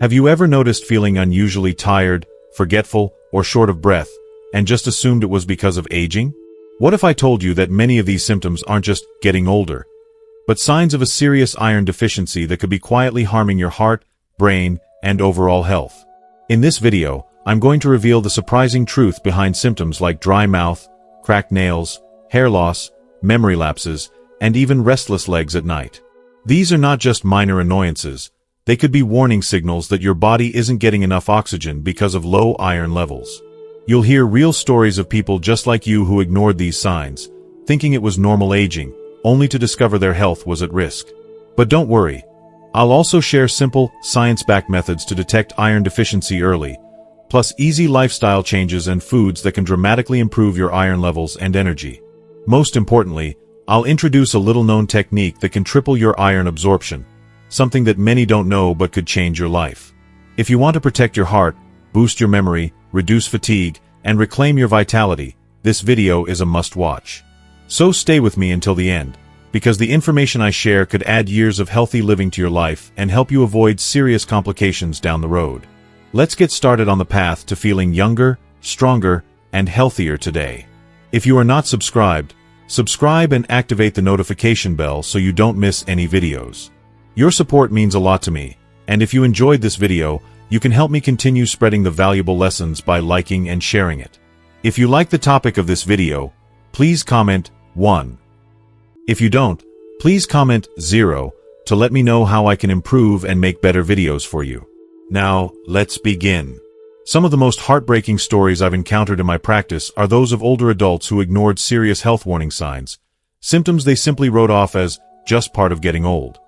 Have you ever noticed feeling unusually tired, forgetful, or short of breath, and just assumed it was because of aging? What if I told you that many of these symptoms aren't just getting older, but signs of a serious iron deficiency that could be quietly harming your heart, brain, and overall health? In this video, I'm going to reveal the surprising truth behind symptoms like dry mouth, cracked nails, hair loss, memory lapses, and even restless legs at night. These are not just minor annoyances. They could be warning signals that your body isn't getting enough oxygen because of low iron levels. You'll hear real stories of people just like you who ignored these signs, thinking it was normal aging, only to discover their health was at risk. But don't worry. I'll also share simple, science-backed methods to detect iron deficiency early, plus easy lifestyle changes and foods that can dramatically improve your iron levels and energy. Most importantly, I'll introduce a little-known technique that can triple your iron absorption, something that many don't know but could change your life. If you want to protect your heart, boost your memory, reduce fatigue, and reclaim your vitality, this video is a must-watch. So stay with me until the end, because the information I share could add years of healthy living to your life and help you avoid serious complications down the road. Let's get started on the path to feeling younger, stronger, and healthier today. If you are not subscribed, subscribe and activate the notification bell so you don't miss any videos. Your support means a lot to me, and if you enjoyed this video, you can help me continue spreading the valuable lessons by liking and sharing it. If you like the topic of this video, please comment 1. If you don't, please comment 0 to let me know how I can improve and make better videos for you. Now, let's begin. Some of the most heartbreaking stories I've encountered in my practice are those of older adults who ignored serious health warning signs, symptoms they simply wrote off as just part of getting old.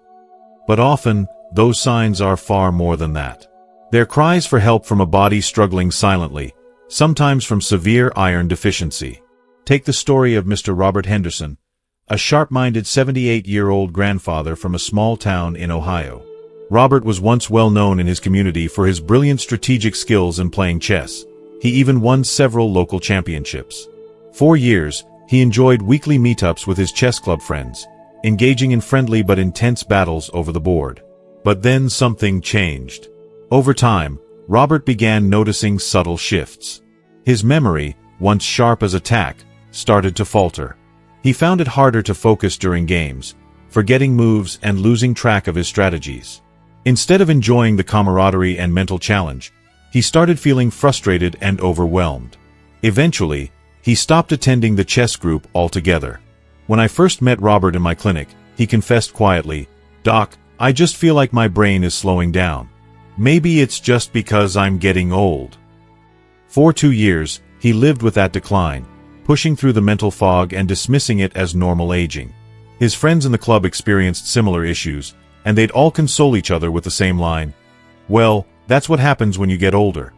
But often, those signs are far more than that. They're cries for help from a body struggling silently, sometimes from severe iron deficiency. Take the story of Mr. Robert Henderson, a sharp-minded 78-year-old grandfather from a small town in Ohio. Robert was once well known in his community for his brilliant strategic skills in playing chess. He even won several local championships. For years, he enjoyed weekly meetups with his chess club friends, engaging in friendly but intense battles over the board. But then something changed. Over time, Robert began noticing subtle shifts. His memory, once sharp as a tack, started to falter. He found it harder to focus during games, forgetting moves and losing track of his strategies. Instead of enjoying the camaraderie and mental challenge, he started feeling frustrated and overwhelmed. Eventually, he stopped attending the chess group altogether. When I first met Robert in my clinic, he confessed quietly, "Doc, I just feel like my brain is slowing down. Maybe it's just because I'm getting old." For 2 years, he lived with that decline, pushing through the mental fog and dismissing it as normal aging. His friends in the club experienced similar issues, and they'd all console each other with the same line, "Well, that's what happens when you get older."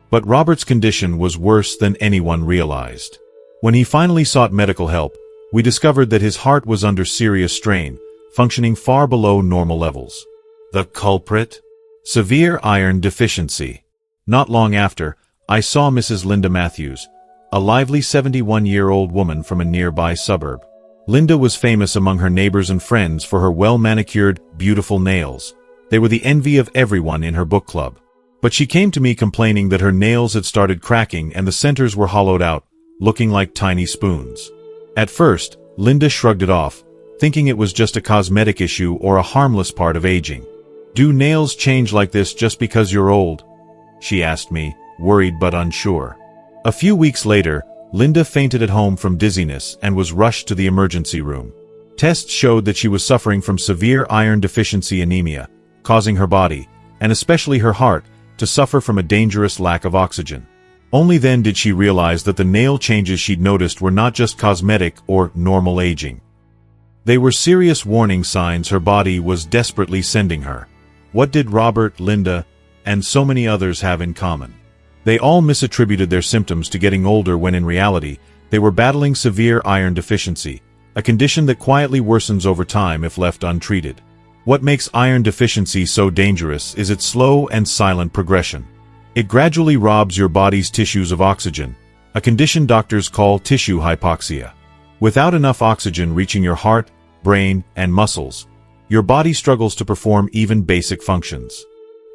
But Robert's condition was worse than anyone realized. When he finally sought medical help, we discovered that his heart was under serious strain, functioning far below normal levels. The culprit? Severe iron deficiency. Not long after, I saw Mrs. Linda Matthews, a lively 71-year-old woman from a nearby suburb. Linda was famous among her neighbors and friends for her well-manicured, beautiful nails. They were the envy of everyone in her book club. But she came to me complaining that her nails had started cracking and the centers were hollowed out, looking like tiny spoons. At first, Linda shrugged it off, thinking it was just a cosmetic issue or a harmless part of aging. "Do nails change like this just because you're old?" she asked me, worried but unsure. A few weeks later, Linda fainted at home from dizziness and was rushed to the emergency room. Tests showed that she was suffering from severe iron deficiency anemia, causing her body, and especially her heart, to suffer from a dangerous lack of oxygen. Only then did she realize that the nail changes she'd noticed were not just cosmetic or normal aging. They were serious warning signs her body was desperately sending her. What did Robert, Linda, and so many others have in common? They all misattributed their symptoms to getting older when in reality, they were battling severe iron deficiency, a condition that quietly worsens over time if left untreated. What makes iron deficiency so dangerous is its slow and silent progression. It gradually robs your body's tissues of oxygen, a condition doctors call tissue hypoxia. Without enough oxygen reaching your heart, brain, and muscles, your body struggles to perform even basic functions.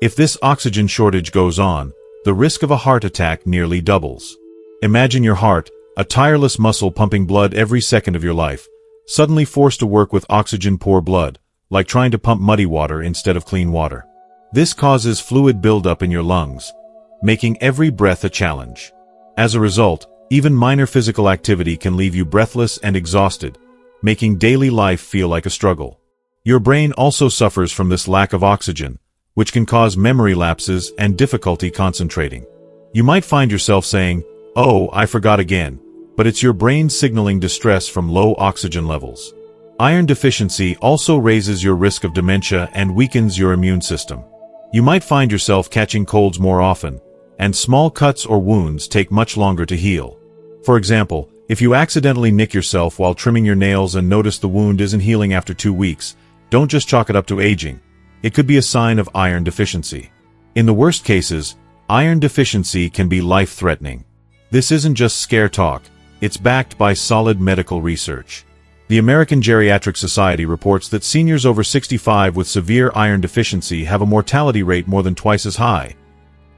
If this oxygen shortage goes on, the risk of a heart attack nearly doubles. Imagine your heart, a tireless muscle pumping blood every second of your life, suddenly forced to work with oxygen-poor blood, like trying to pump muddy water instead of clean water. This causes fluid buildup in your lungs, making every breath a challenge. As a result, even minor physical activity can leave you breathless and exhausted, making daily life feel like a struggle. Your brain also suffers from this lack of oxygen, which can cause memory lapses and difficulty concentrating. You might find yourself saying, "Oh, I forgot again," but it's your brain signaling distress from low oxygen levels. Iron deficiency also raises your risk of dementia and weakens your immune system. You might find yourself catching colds more often, and small cuts or wounds take much longer to heal. For example, if you accidentally nick yourself while trimming your nails and notice the wound isn't healing after 2 weeks, don't just chalk it up to aging. It could be a sign of iron deficiency. In the worst cases, iron deficiency can be life-threatening. This isn't just scare talk, it's backed by solid medical research. The American Geriatric Society reports that seniors over 65 with severe iron deficiency have a mortality rate more than twice as high,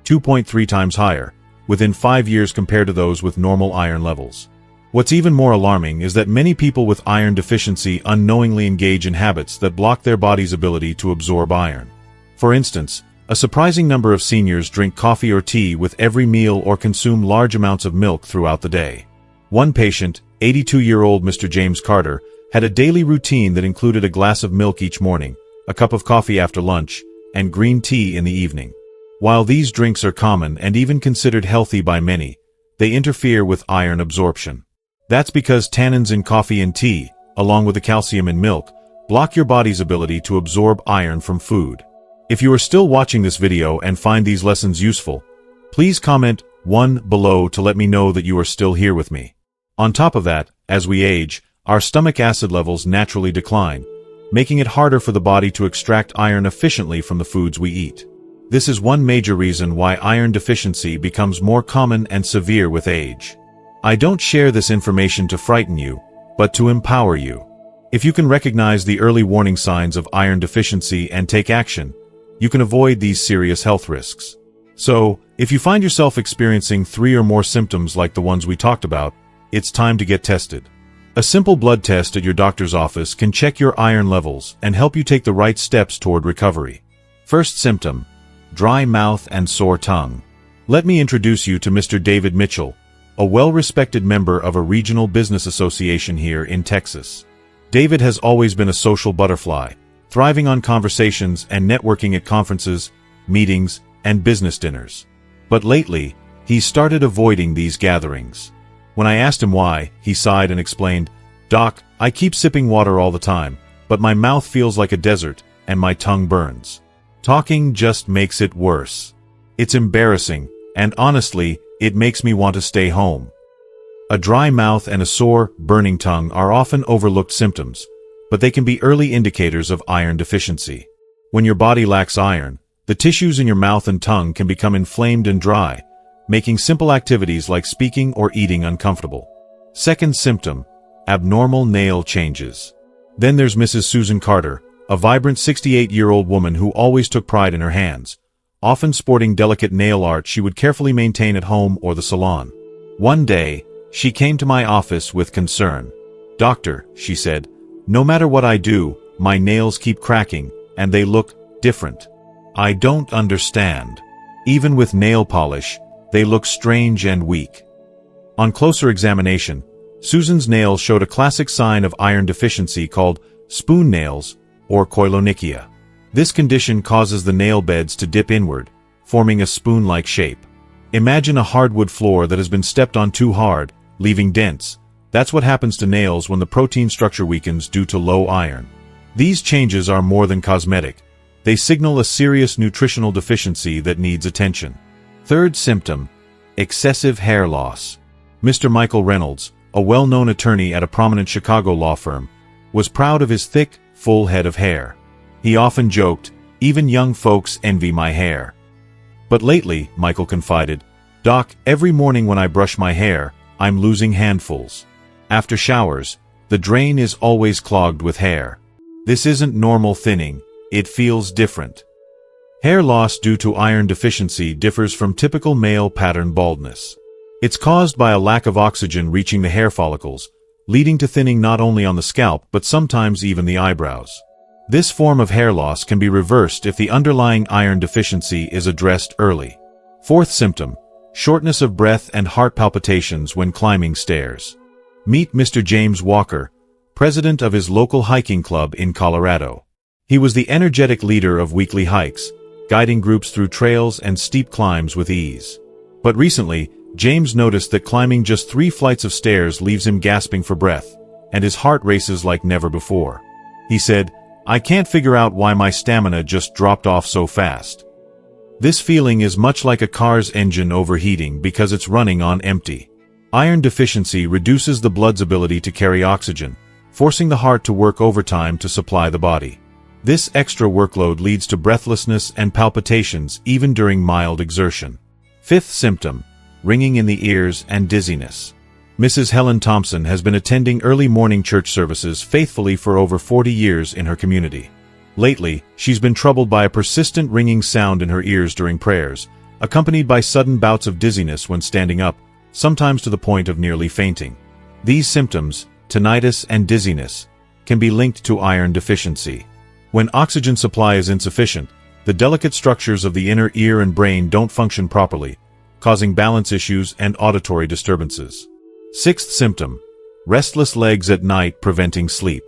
2.3 times higher, within 5 years compared to those with normal iron levels. What's even more alarming is that many people with iron deficiency unknowingly engage in habits that block their body's ability to absorb iron. For instance, a surprising number of seniors drink coffee or tea with every meal or consume large amounts of milk throughout the day. One patient, 82-year-old Mr. James Carter, had a daily routine that included a glass of milk each morning, a cup of coffee after lunch, and green tea in the evening. While these drinks are common and even considered healthy by many, they interfere with iron absorption. That's because tannins in coffee and tea, along with the calcium in milk, block your body's ability to absorb iron from food. If you are still watching this video and find these lessons useful, please comment 1 below to let me know that you are still here with me. On top of that, as we age, our stomach acid levels naturally decline, making it harder for the body to extract iron efficiently from the foods we eat. This is one major reason why iron deficiency becomes more common and severe with age. I don't share this information to frighten you, but to empower you. If you can recognize the early warning signs of iron deficiency and take action, you can avoid these serious health risks. So, if you find yourself experiencing 3 or more symptoms like the ones we talked about, it's time to get tested. A simple blood test at your doctor's office can check your iron levels and help you take the right steps toward recovery. First symptom: dry mouth and sore tongue. Let me introduce you to Mr. David Mitchell, a well-respected member of a regional business association here in Texas. David has always been a social butterfly, thriving on conversations and networking at conferences, meetings, and business dinners. But lately, he's started avoiding these gatherings. When I asked him why, he sighed and explained, "Doc, I keep sipping water all the time, but my mouth feels like a desert, and my tongue burns. Talking just makes it worse. It's embarrassing, and honestly, it makes me want to stay home." A dry mouth and a sore, burning tongue are often overlooked symptoms, but they can be early indicators of iron deficiency. When your body lacks iron, the tissues in your mouth and tongue can become inflamed and dry, making simple activities like speaking or eating uncomfortable. Second symptom: abnormal nail changes. Then there's Mrs. Susan Carter, a vibrant 68-year-old woman who always took pride in her hands, often sporting delicate nail art she would carefully maintain at home or the salon. One day, she came to my office with concern. "Doctor," she said, "no matter what I do, my nails keep cracking, and they look different. I don't understand. Even with nail polish, they look strange and weak." On closer examination, Susan's nails showed a classic sign of iron deficiency called spoon nails, or koilonychia. This condition causes the nail beds to dip inward, forming a spoon-like shape. Imagine a hardwood floor that has been stepped on too hard, leaving dents. That's what happens to nails when the protein structure weakens due to low iron. These changes are more than cosmetic. They signal a serious nutritional deficiency that needs attention. Third symptom: excessive hair loss. Mr. Michael Reynolds, a well-known attorney at a prominent Chicago law firm, was proud of his thick, full head of hair. He often joked, "Even young folks envy my hair." But lately, Michael confided, "Doc, every morning when I brush my hair, I'm losing handfuls. After showers, the drain is always clogged with hair. This isn't normal thinning, it feels different." Hair loss due to iron deficiency differs from typical male pattern baldness. It's caused by a lack of oxygen reaching the hair follicles, leading to thinning not only on the scalp but sometimes even the eyebrows. This form of hair loss can be reversed if the underlying iron deficiency is addressed early. Fourth symptom: shortness of breath and heart palpitations when climbing stairs. Meet Mr. James Walker, president of his local hiking club in Colorado. He was the energetic leader of weekly hikes, guiding groups through trails and steep climbs with ease. But recently, James noticed that climbing just 3 flights of stairs leaves him gasping for breath, and his heart races like never before. He said, "I can't figure out why my stamina just dropped off so fast." This feeling is much like a car's engine overheating because it's running on empty. Iron deficiency reduces the blood's ability to carry oxygen, forcing the heart to work overtime to supply the body. This extra workload leads to breathlessness and palpitations even during mild exertion. Fifth symptom: ringing in the ears and dizziness. Mrs. Helen Thompson has been attending early morning church services faithfully for over 40 years in her community. Lately, she's been troubled by a persistent ringing sound in her ears during prayers, accompanied by sudden bouts of dizziness when standing up, sometimes to the point of nearly fainting. These symptoms, tinnitus and dizziness, can be linked to iron deficiency. When oxygen supply is insufficient, the delicate structures of the inner ear and brain don't function properly, causing balance issues and auditory disturbances. Sixth symptom: restless legs at night preventing sleep.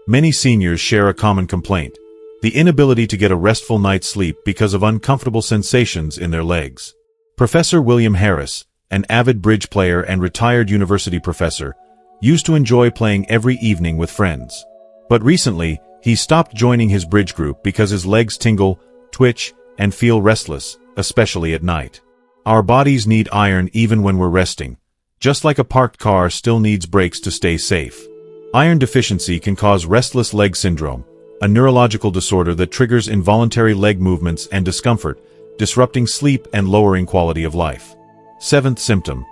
Many seniors share a common complaint: the inability to get a restful night's sleep because of uncomfortable sensations in their legs. Professor William Harris, an avid bridge player and retired university professor, used to enjoy playing every evening with friends. But recently, he stopped joining his bridge group because his legs tingle, twitch, and feel restless, especially at night. Our bodies need iron even when we're resting, just like a parked car still needs brakes to stay safe. Iron deficiency can cause restless leg syndrome, a neurological disorder that triggers involuntary leg movements and discomfort, disrupting sleep and lowering quality of life. Seventh symptom: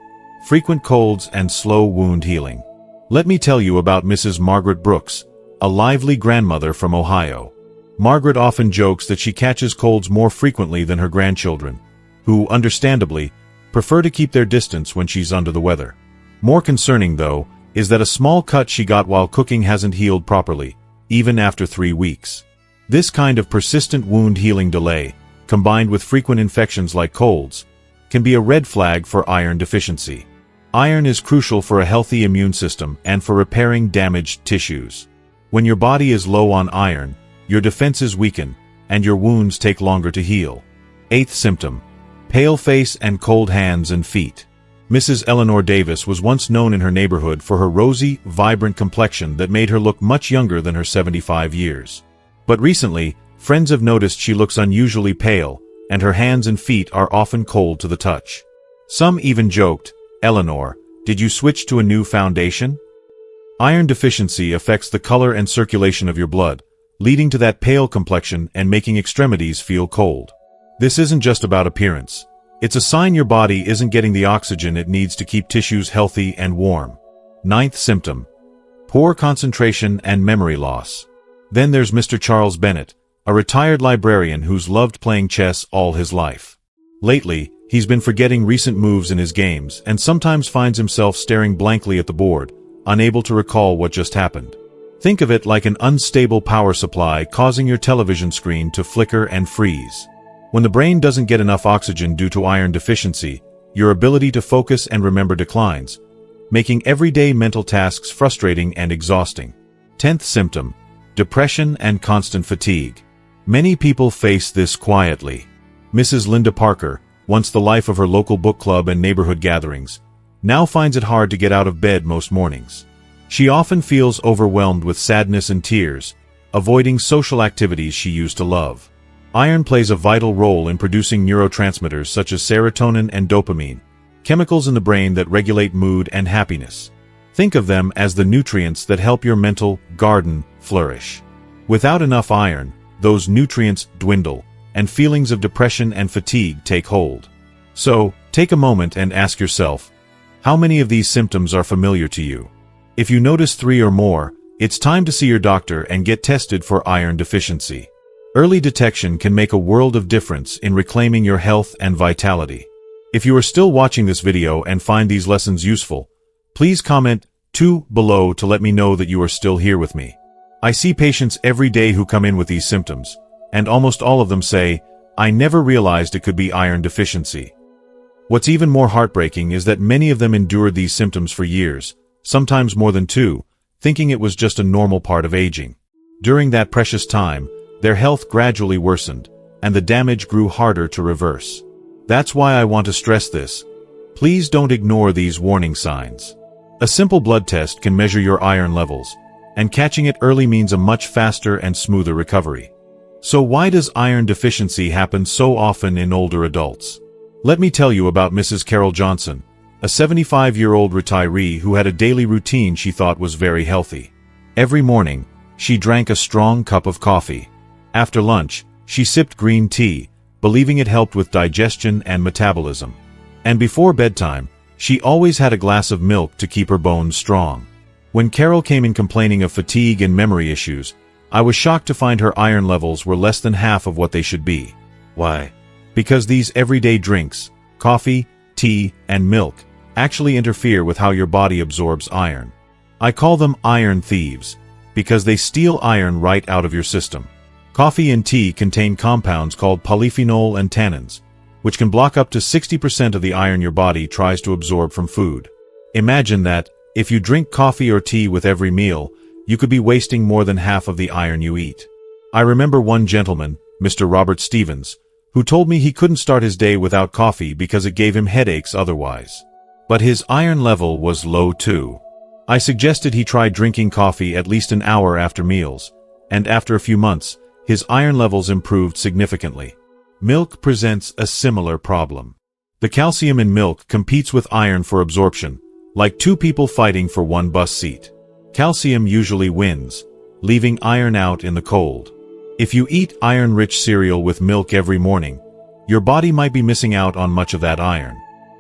frequent colds and slow wound healing. Let me tell you about Mrs. Margaret Brooks, a lively grandmother from Ohio. Margaret often jokes that she catches colds more frequently than her grandchildren, who, understandably, prefer to keep their distance when she's under the weather. More concerning, though, is that a small cut she got while cooking hasn't healed properly, even after 3 weeks. This kind of persistent wound healing delay, combined with frequent infections like colds, can be a red flag for iron deficiency. Iron is crucial for a healthy immune system and for repairing damaged tissues. When your body is low on iron, your defenses weaken, and your wounds take longer to heal. Eighth symptom: pale face and cold hands and feet. Mrs. Eleanor Davis was once known in her neighborhood for her rosy, vibrant complexion that made her look much younger than her 75 years. But recently, friends have noticed she looks unusually pale, and her hands and feet are often cold to the touch. Some even joked, "Eleanor, did you switch to a new foundation?" Iron deficiency affects the color and circulation of your blood, leading to that pale complexion and making extremities feel cold. This isn't just about appearance. It's a sign your body isn't getting the oxygen it needs to keep tissues healthy and warm. Ninth symptom: poor concentration and memory loss. Then there's Mr. Charles Bennett, a retired librarian who's loved playing chess all his life. Lately, he's been forgetting recent moves in his games and sometimes finds himself staring blankly at the board, unable to recall what just happened. Think of it like an unstable power supply causing your television screen to flicker and freeze. When the brain doesn't get enough oxygen due to iron deficiency, your ability to focus and remember declines, making everyday mental tasks frustrating and exhausting. 10th symptom: depression and constant fatigue. Many people face this quietly. Mrs. Linda Parker, once the life of her local book club and neighborhood gatherings, now finds it hard to get out of bed most mornings. She often feels overwhelmed with sadness and tears, avoiding social activities she used to love. Iron plays a vital role in producing neurotransmitters such as serotonin and dopamine, chemicals in the brain that regulate mood and happiness. Think of them as the nutrients that help your mental garden flourish. Without enough iron, those nutrients dwindle, and feelings of depression and fatigue take hold. So, take a moment and ask yourself, how many of these symptoms are familiar to you? If you notice 3 or more, it's time to see your doctor and get tested for iron deficiency. Early detection can make a world of difference in reclaiming your health and vitality. If you are still watching this video and find these lessons useful, please comment 2 below to let me know that you are still here with me. I see patients every day who come in with these symptoms, and almost all of them say, "I never realized it could be iron deficiency." What's even more heartbreaking is that many of them endured these symptoms for years, sometimes more than 2, thinking it was just a normal part of aging. During that precious time, their health gradually worsened, and the damage grew harder to reverse. That's why I want to stress this. Please don't ignore these warning signs. A simple blood test can measure your iron levels, and catching it early means a much faster and smoother recovery. So why does iron deficiency happen so often in older adults? Let me tell you about Mrs. Carol Johnson, a 75-year-old retiree who had a daily routine she thought was very healthy. Every morning, she drank a strong cup of coffee. After lunch, she sipped green tea, believing it helped with digestion and metabolism. And before bedtime, she always had a glass of milk to keep her bones strong. When Carol came in complaining of fatigue and memory issues, I was shocked to find her iron levels were less than half of what they should be. Why? Because these everyday drinks, coffee, tea, and milk, actually interfere with how your body absorbs iron. I call them iron thieves, because they steal iron right out of your system. Coffee and tea contain compounds called polyphenol and tannins, which can block up to 60% of the iron your body tries to absorb from food. Imagine that, if you drink coffee or tea with every meal, you could be wasting more than half of the iron you eat. I remember one gentleman, Mr. Robert Stevens, who told me he couldn't start his day without coffee because it gave him headaches otherwise. But his iron level was low too. I suggested he try drinking coffee at least an hour after meals, and after a few months, his iron levels improved significantly. Milk presents a similar problem. The calcium in milk competes with iron for absorption, like two people fighting for one bus seat. Calcium usually wins, leaving iron out in the cold. If you eat iron-rich cereal with milk every morning, your body might be missing out on much of that iron.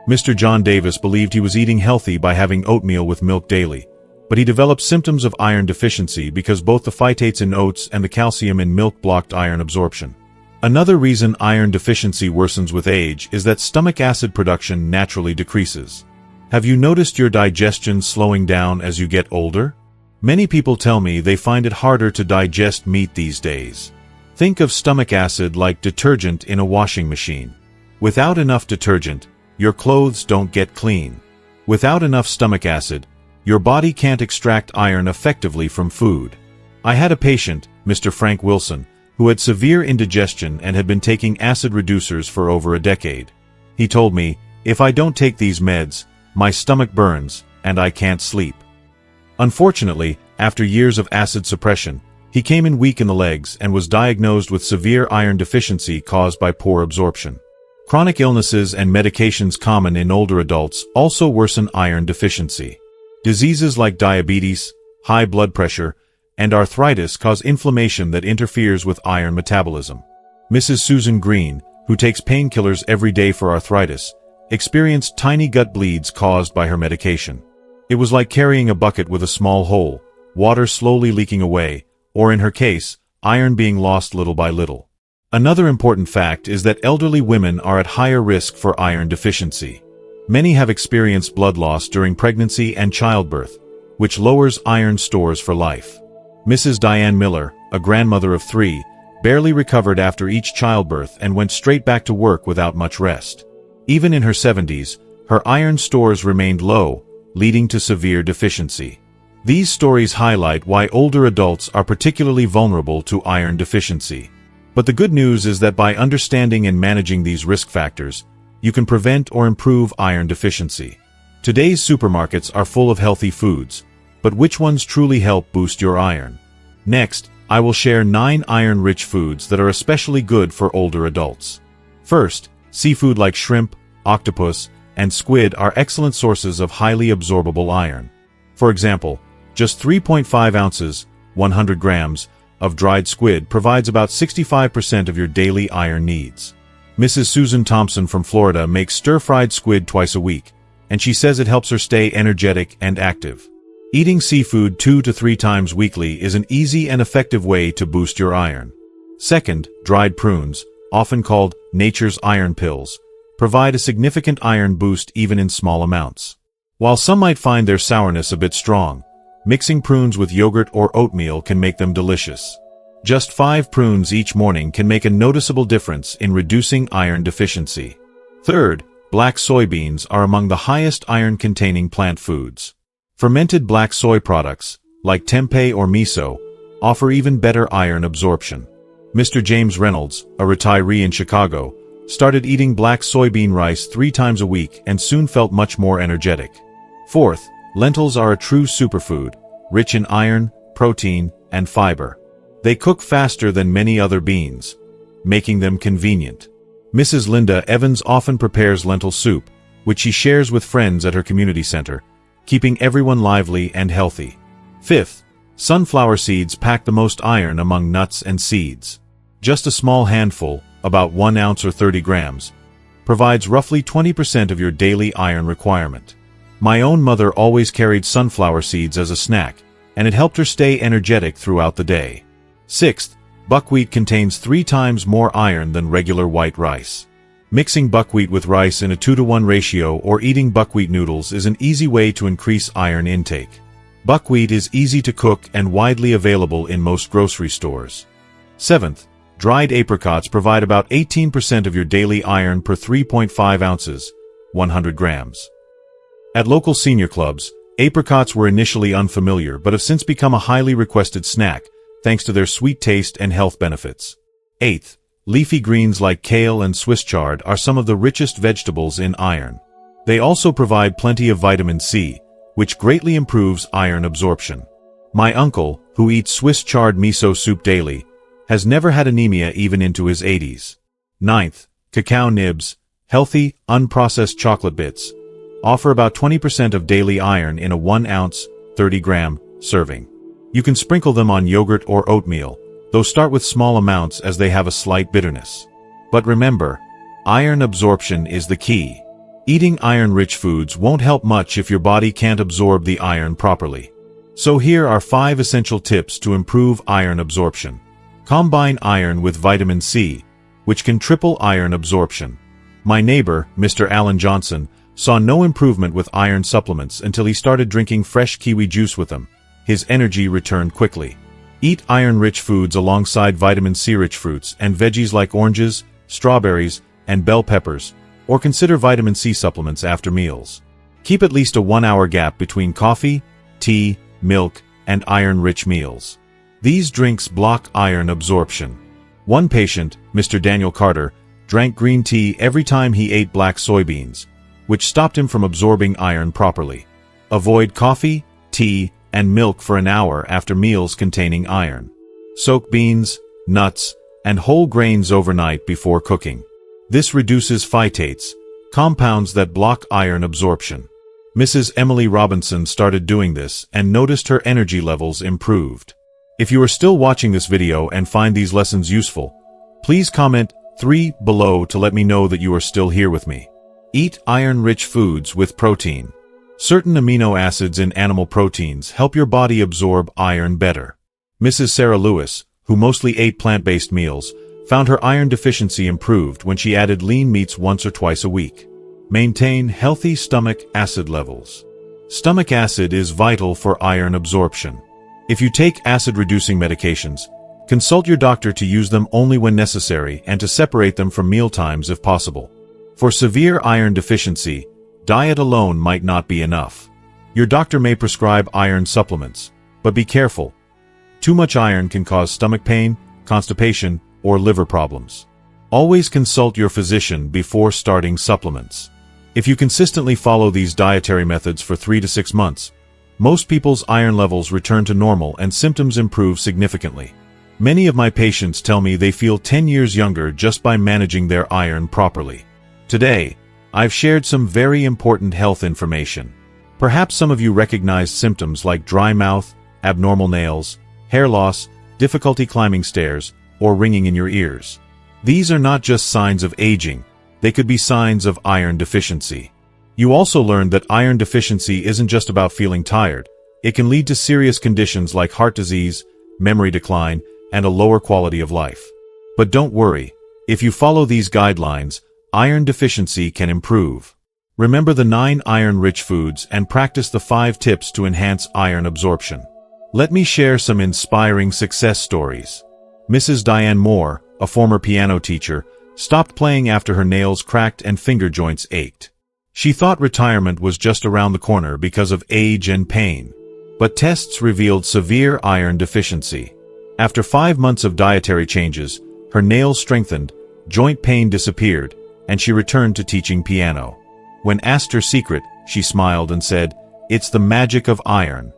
Mr. John Davis believed he was eating healthy by having oatmeal with milk daily, but he developed symptoms of iron deficiency because both the phytates in oats and the calcium in milk blocked iron absorption. Another reason iron deficiency worsens with age is that stomach acid production naturally decreases. Have you noticed your digestion slowing down as you get older? Many people tell me they find it harder to digest meat these days. Think of stomach acid like detergent in a washing machine. Without enough detergent, your clothes don't get clean. Without enough stomach acid, your body can't extract iron effectively from food. I had a patient, Mr. Frank Wilson, who had severe indigestion and had been taking acid reducers for over a decade. He told me, "If I don't take these meds, my stomach burns, and I can't sleep." Unfortunately, after years of acid suppression, he came in weak in the legs and was diagnosed with severe iron deficiency caused by poor absorption. Chronic illnesses and medications common in older adults also worsen iron deficiency. Diseases like diabetes, high blood pressure, and arthritis cause inflammation that interferes with iron metabolism. Mrs. Susan Green, who takes painkillers every day for arthritis, experienced tiny gut bleeds caused by her medication. It was like carrying a bucket with a small hole, water slowly leaking away, or in her case, iron being lost little by little. Another important fact is that elderly women are at higher risk for iron deficiency. Many have experienced blood loss during pregnancy and childbirth, which lowers iron stores for life. Mrs. Diane Miller, a grandmother of 3, barely recovered after each childbirth and went straight back to work without much rest. Even in her 70s, her iron stores remained low, leading to severe deficiency. These stories highlight why older adults are particularly vulnerable to iron deficiency. But the good news is that by understanding and managing these risk factors, you can prevent or improve iron deficiency. Today's supermarkets are full of healthy foods, but which ones truly help boost your iron? Next, I will share 9 iron-rich foods that are especially good for older adults. First, seafood like shrimp, octopus, and squid are excellent sources of highly absorbable iron. For example, just 3.5 ounces, 100 grams, of dried squid provides about 65% of your daily iron needs. Mrs. Susan Thompson from Florida makes stir-fried squid twice a week, and she says it helps her stay energetic and active. Eating seafood 2 to 3 times weekly is an easy and effective way to boost your iron. Second, dried prunes, often called nature's iron pills, provide a significant iron boost even in small amounts. While some might find their sourness a bit strong, mixing prunes with yogurt or oatmeal can make them delicious. Just 5 prunes each morning can make a noticeable difference in reducing iron deficiency. Third, black soybeans are among the highest iron-containing plant foods. Fermented black soy products, like tempeh or miso, offer even better iron absorption. Mr. James Reynolds, a retiree in Chicago, started eating black soybean rice 3 times a week and soon felt much more energetic. Fourth, lentils are a true superfood, rich in iron, protein, and fiber. They cook faster than many other beans, making them convenient. Mrs. Linda Evans often prepares lentil soup, which she shares with friends at her community center, keeping everyone lively and healthy. Fifth, sunflower seeds pack the most iron among nuts and seeds. Just a small handful, about 1 ounce or 30 grams, provides roughly 20% of your daily iron requirement. My own mother always carried sunflower seeds as a snack, and it helped her stay energetic throughout the day. Sixth, buckwheat contains 3 times more iron than regular white rice. Mixing buckwheat with rice in a 2-to-1 ratio or eating buckwheat noodles is an easy way to increase iron intake. Buckwheat is easy to cook and widely available in most grocery stores. Seventh, dried apricots provide about 18% of your daily iron per 3.5 ounces, 100 grams. At local senior clubs, apricots were initially unfamiliar but have since become a highly requested snack, thanks to their sweet taste and health benefits. Eighth, leafy greens like kale and Swiss chard are some of the richest vegetables in iron. They also provide plenty of vitamin C, which greatly improves iron absorption. My uncle, who eats Swiss chard miso soup daily, has never had anemia even into his 80s. Ninth, cacao nibs, healthy, unprocessed chocolate bits, offer about 20% of daily iron in a 1 ounce, 30 gram serving. You can sprinkle them on yogurt or oatmeal, though start with small amounts as they have a slight bitterness. But remember, iron absorption is the key. Eating iron-rich foods won't help much if your body can't absorb the iron properly. So here are 5 essential tips to improve iron absorption. Combine iron with vitamin C, which can triple iron absorption. My neighbor, Mr. Alan Johnson, saw no improvement with iron supplements until he started drinking fresh kiwi juice with them. His energy returned quickly. Eat iron-rich foods alongside vitamin C-rich fruits and veggies like oranges, strawberries, and bell peppers, or consider vitamin C supplements after meals. Keep at least a 1-hour gap between coffee, tea, milk, and iron-rich meals. These drinks block iron absorption. One patient, Mr. Daniel Carter, drank green tea every time he ate black soybeans, which stopped him from absorbing iron properly. Avoid coffee, tea, and milk for an hour after meals containing iron. Soak beans, nuts, and whole grains overnight before cooking. This reduces phytates, compounds that block iron absorption. Mrs. Emily Robinson started doing this and noticed her energy levels improved. If you are still watching this video and find these lessons useful, please comment 3 below to let me know that you are still here with me. Eat iron-rich foods with protein. Certain amino acids in animal proteins help your body absorb iron better. Mrs. Sarah Lewis, who mostly ate plant-based meals, found her iron deficiency improved when she added lean meats once or twice a week. Maintain healthy stomach acid levels. Stomach acid is vital for iron absorption. If you take acid-reducing medications, consult your doctor to use them only when necessary and to separate them from mealtimes if possible. For severe iron deficiency, diet alone might not be enough. Your doctor may prescribe iron supplements, but be careful. Too much iron can cause stomach pain, constipation, or liver problems. Always consult your physician before starting supplements. If you consistently follow these dietary methods for 3 to 6 months, most people's iron levels return to normal and symptoms improve significantly. Many of my patients tell me they feel 10 years younger just by managing their iron properly. Today, I've shared some very important health information. Perhaps some of you recognize symptoms like dry mouth, abnormal nails, hair loss, difficulty climbing stairs, or ringing in your ears. These are not just signs of aging, they could be signs of iron deficiency. You also learned that iron deficiency isn't just about feeling tired. It can lead to serious conditions like heart disease, memory decline, and a lower quality of life. But don't worry, if you follow these guidelines, iron deficiency can improve. Remember the 9 iron-rich foods and practice the 5 tips to enhance iron absorption. Let me share some inspiring success stories. Mrs. Diane Moore, a former piano teacher, stopped playing after her nails cracked and finger joints ached. She thought retirement was just around the corner because of age and pain. But tests revealed severe iron deficiency. After 5 months of dietary changes, her nails strengthened, joint pain disappeared, and she returned to teaching piano. When asked her secret, she smiled and said, "It's the magic of iron."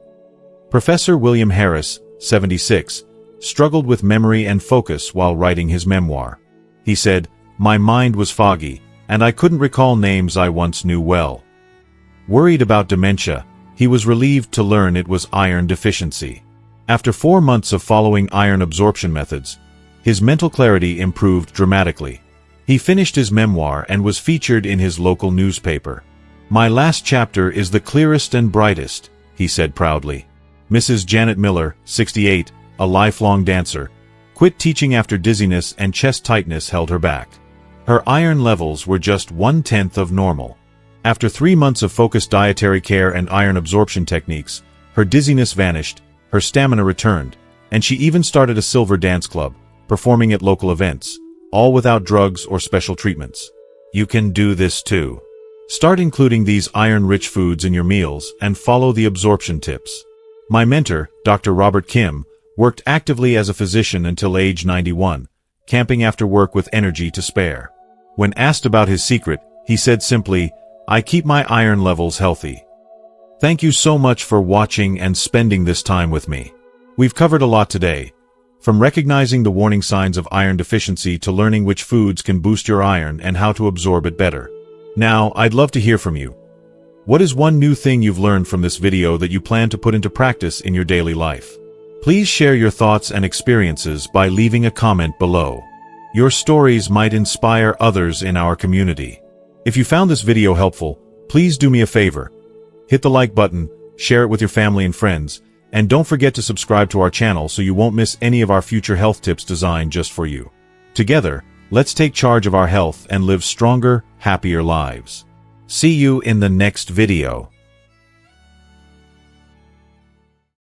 Professor William Harris, 76, struggled with memory and focus while writing his memoir. He said, "My mind was foggy, and I couldn't recall names I once knew well." Worried about dementia, he was relieved to learn it was iron deficiency. After 4 months of following iron absorption methods, his mental clarity improved dramatically. He finished his memoir and was featured in his local newspaper. "My last chapter is the clearest and brightest," he said proudly. Mrs. Janet Miller, 68, a lifelong dancer, quit teaching after dizziness and chest tightness held her back. Her iron levels were just 1/10 of normal. After 3 months of focused dietary care and iron absorption techniques, her dizziness vanished, her stamina returned, and she even started a silver dance club, performing at local events, all without drugs or special treatments. You can do this too. Start including these iron-rich foods in your meals and follow the absorption tips. My mentor, Dr. Robert Kim, worked actively as a physician until age 91, camping after work with energy to spare. When asked about his secret, he said simply, "I keep my iron levels healthy." Thank you so much for watching and spending this time with me. We've covered a lot today, from recognizing the warning signs of iron deficiency to learning which foods can boost your iron and how to absorb it better. Now, I'd love to hear from you. What is one new thing you've learned from this video that you plan to put into practice in your daily life? Please share your thoughts and experiences by leaving a comment below. Your stories might inspire others in our community. If you found this video helpful, please do me a favor. Hit the like button, share it with your family and friends, and don't forget to subscribe to our channel so you won't miss any of our future health tips designed just for you. Together, let's take charge of our health and live stronger, happier lives. See you in the next video.